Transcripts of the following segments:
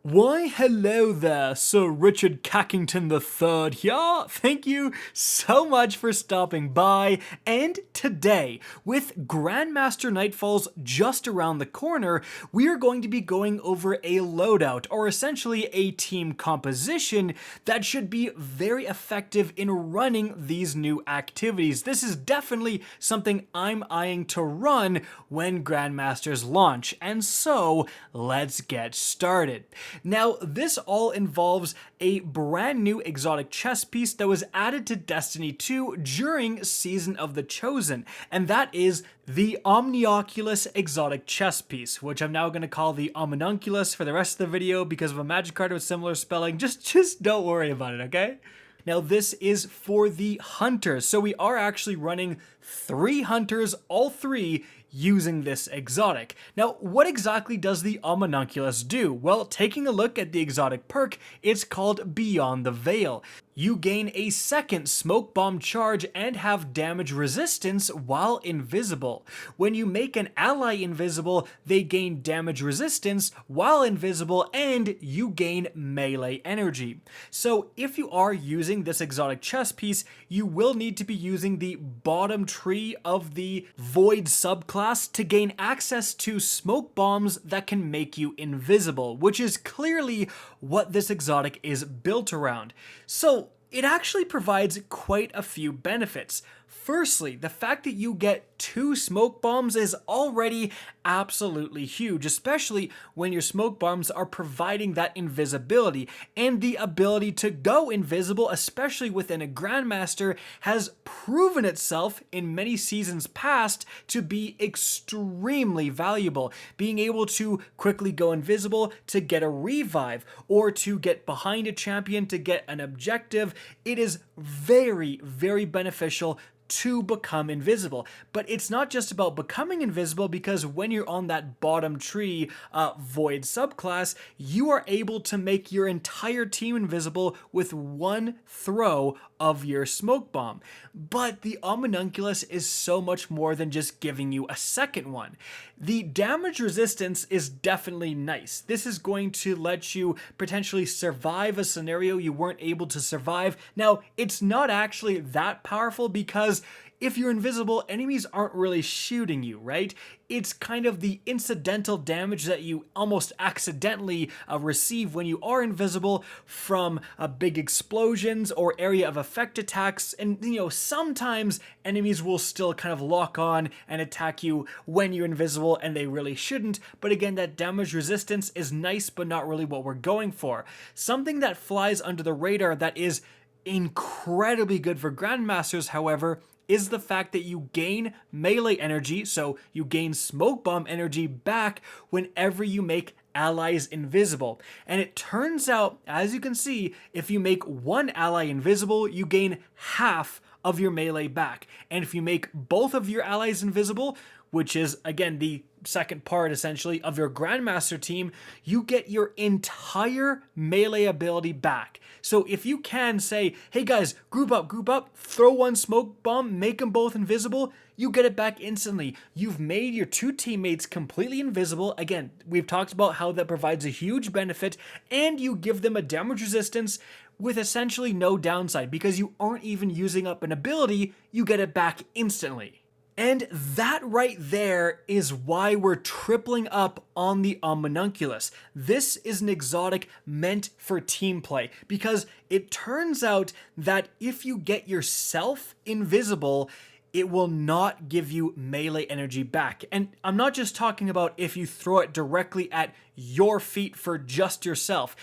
Why, hello there, Sir Richard Cackington III here. Thank you so much for stopping by. And today, with Grandmaster Nightfalls just around the corner, we are going to be going over a loadout, or essentially a team composition that should be very effective in running these new activities. This is definitely something I'm eyeing to run when Grandmasters launch, and so let's get started. Now, this all involves a brand new exotic chess piece that was added to Destiny 2 during Season of the Chosen, and that is the Omnioculous Exotic Chess Piece, which I'm now going to call the Omnioculous for the rest of the video because of a magic card with similar spelling. Just don't worry about it, okay? Now this is for the hunters, so we are actually running 3 hunters, all 3 using this exotic. Now, what exactly does the Omnioculous do? Well, taking a look at the exotic perk, it's called Beyond the Veil. You gain a second smoke bomb charge and have damage resistance while invisible. When you make an ally invisible, they gain damage resistance while invisible and you gain melee energy. So if you are using this exotic chess piece, you will need to be using the bottom tree of the Void subclass to gain access to smoke bombs that can make you invisible, which is clearly what this exotic is built around. So it actually provides quite a few benefits. Firstly, the fact that you get 2 smoke bombs is already absolutely huge, especially when your smoke bombs are providing that invisibility, and the ability to go invisible, especially within a Grandmaster, has proven itself in many seasons past to be extremely valuable. Being able to quickly go invisible to get a revive, or to get behind a champion to get an objective, it is very, very beneficial to become invisible. But it's not just about becoming invisible, because when you're on that bottom tree Void subclass, you are able to make your entire team invisible with one throw of your smoke bomb. But the Omnioculous is so much more than just giving you a second one. The damage resistance is definitely nice. This is going to let you potentially survive a scenario you weren't able to survive. Now, it's not actually that powerful because if you're invisible, enemies aren't really shooting you, right? It's kind of the incidental damage that you almost accidentally receive when you are invisible from big explosions or area of effect attacks. And, sometimes enemies will still kind of lock on and attack you when you're invisible, and they really shouldn't. But again, that damage resistance is nice, but not really what we're going for. Something that flies under the radar that is incredibly good for Grandmasters, however, is the fact that you gain melee energy, so you gain smoke bomb energy back whenever you make allies invisible. And it turns out, as you can see, if you make one ally invisible, you gain half of your melee back. And if you make both of your allies invisible, which is, again, the second part, essentially, of your Grandmaster team, you get your entire melee ability back. So if you can say, hey guys, group up, throw one smoke bomb, make them both invisible, you get it back instantly. You've made your 2 teammates completely invisible. Again, we've talked about how that provides a huge benefit, and you give them a damage resistance with essentially no downside because you aren't even using up an ability, you get it back instantly. And that right there is why we're tripling up on the Omnioculous. This is an exotic meant for team play, because it turns out that if you get yourself invisible, it will not give you melee energy back. And I'm not just talking about if you throw it directly at your feet for just yourself.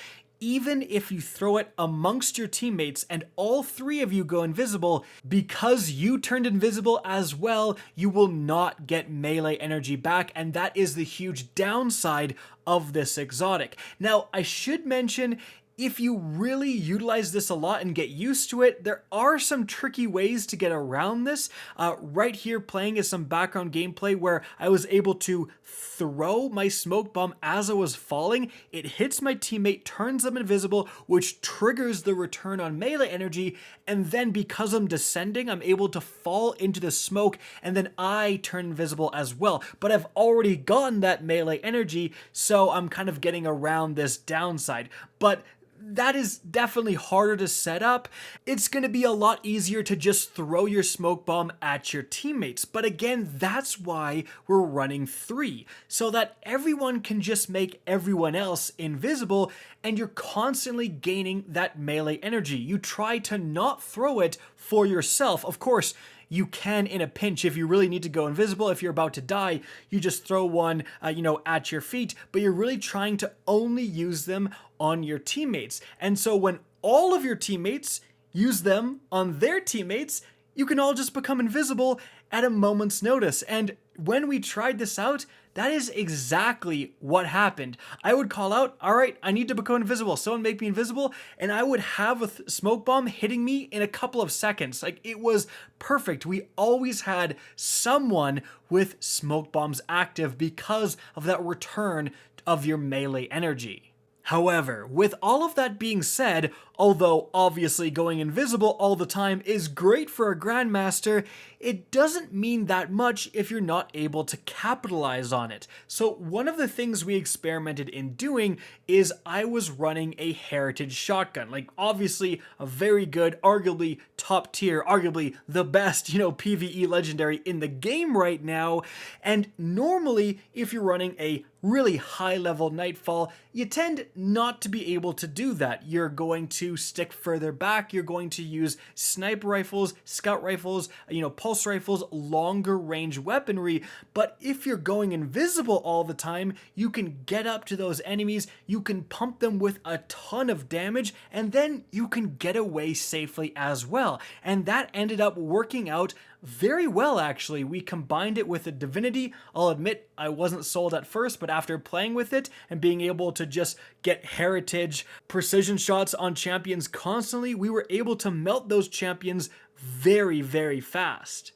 Even if you throw it amongst your teammates and all 3 of you go invisible, because you turned invisible as well, you will not get melee energy back, and that is the huge downside of this exotic. Now, I should mention, if you really utilize this a lot and get used to it, there are some tricky ways to get around this. Right here playing is some background gameplay where I was able to throw my smoke bomb as I was falling. It hits my teammate, turns them invisible, which triggers the return on melee energy, and then because I'm descending, I'm able to fall into the smoke, and then I turn invisible as well. But I've already gotten that melee energy, so I'm kind of getting around this downside. But that is definitely harder to set up. It's going to be a lot easier to just throw your smoke bomb at your teammates. But again, that's why we're running 3, so that everyone can just make everyone else invisible, and you're constantly gaining that melee energy. You try to not throw it for yourself. Of course, you can in a pinch if you really need to go invisible. If you're about to die, you just throw one, at your feet, but you're really trying to only use them on your teammates. And so when all of your teammates use them on their teammates, you can all just become invisible at a moment's notice. And when we tried this out, that is exactly what happened. I would call out, all right, I need to become invisible. Someone make me invisible. And I would have a smoke bomb hitting me in a couple of seconds. Like, it was perfect. We always had someone with smoke bombs active because of that return of your melee energy. However, with all of that being said, although obviously going invisible all the time is great for a Grandmaster, it doesn't mean that much if you're not able to capitalize on it. So one of the things we experimented in doing is I was running a heritage shotgun. Like, obviously a very good, arguably top tier, arguably the best, PvE legendary in the game right now. And normally, if you're running a really high level Nightfall, you tend not to be able to do that. You're going to stick further back, you're going to use sniper rifles, scout rifles, pulse rifles, longer range weaponry. But if you're going invisible all the time, you can get up to those enemies, you can pump them with a ton of damage, and then you can get away safely as well. And that ended up working out very well, actually. We combined it with a divinity. I'll admit I wasn't sold at first, but after playing with it and being able to just get heritage precision shots on champions constantly, we were able to melt those champions very, very fast.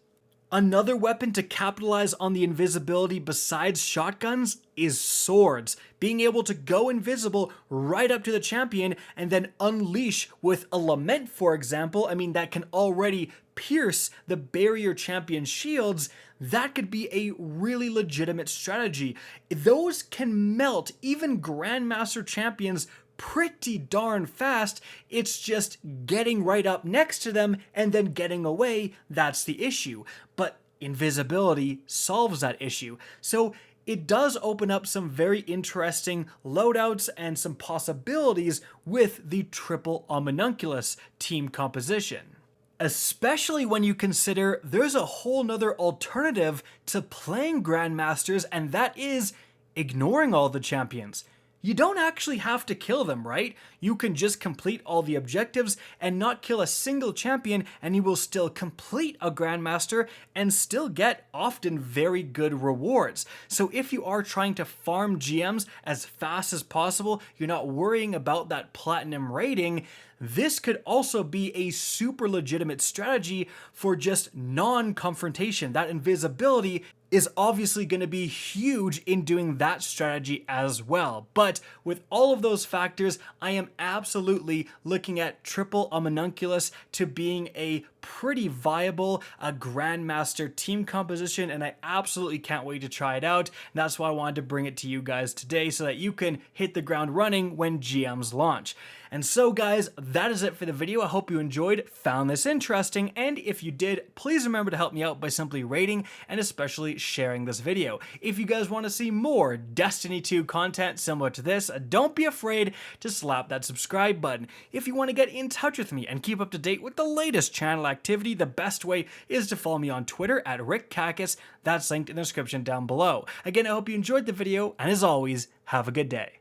Another weapon to capitalize on the invisibility besides shotguns is swords. Being able to go invisible right up to the champion and then unleash with a lament, for example, that can already pierce the barrier champion shields, that could be a really legitimate strategy. Those can melt even Grandmaster champions pretty darn fast. It's just getting right up next to them and then getting away that's the issue. But invisibility solves that issue. So it does open up some very interesting loadouts and some possibilities with the triple Omnioculous team composition. Especially when you consider there's a whole nother alternative to playing Grandmasters, and that is ignoring all the champions. You don't actually have to kill them, right? You can just complete all the objectives and not kill a single champion, and you will still complete a Grandmaster and still get often very good rewards. So if you are trying to farm GMs as fast as possible, you're not worrying about that platinum rating, this could also be a super legitimate strategy for just non-confrontation. That invisibility is obviously going to be huge in doing that strategy as well. But with all of those factors, I am absolutely looking at triple Omnioculous to being a pretty viable Grandmaster team composition, and I absolutely can't wait to try it out. And that's why I wanted to bring it to you guys today so that you can hit the ground running when GMs launch. And so guys, that is it for the video. I hope you enjoyed, found this interesting, and if you did, please remember to help me out by simply rating and especially sharing this video. If you guys want to see more Destiny 2 content similar to this, don't be afraid to slap that subscribe button. If you want to get in touch with me and keep up to date with the latest channel activity, the best way is to follow me on Twitter at RickKackis. That's linked in the description down below. Again, I hope you enjoyed the video, and as always, have a good day.